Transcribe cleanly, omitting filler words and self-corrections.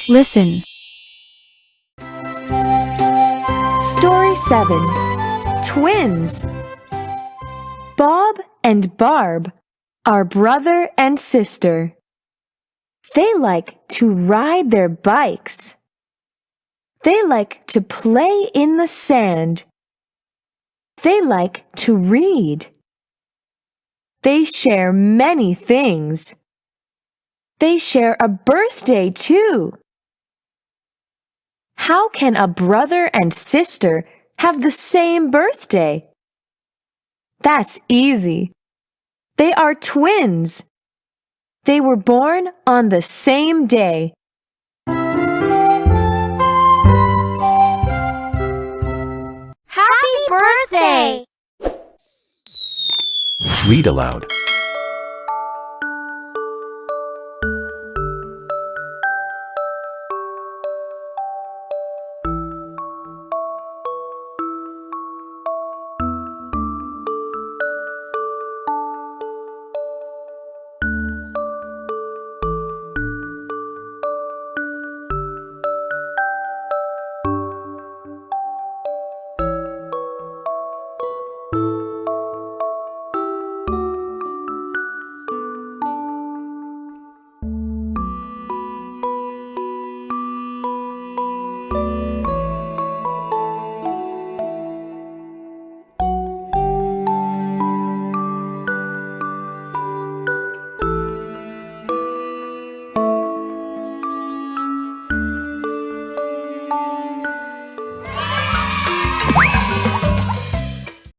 Listen. Story 7. Twins. Bob and Barb are brother and sister. They like to ride their bikes. They like to play in the sand. They like to read. They share many things. They share a birthday too. How can a brother and sister have the same birthday? That's easy. They are twins. They were born on the same day. Happy birthday! Read aloud.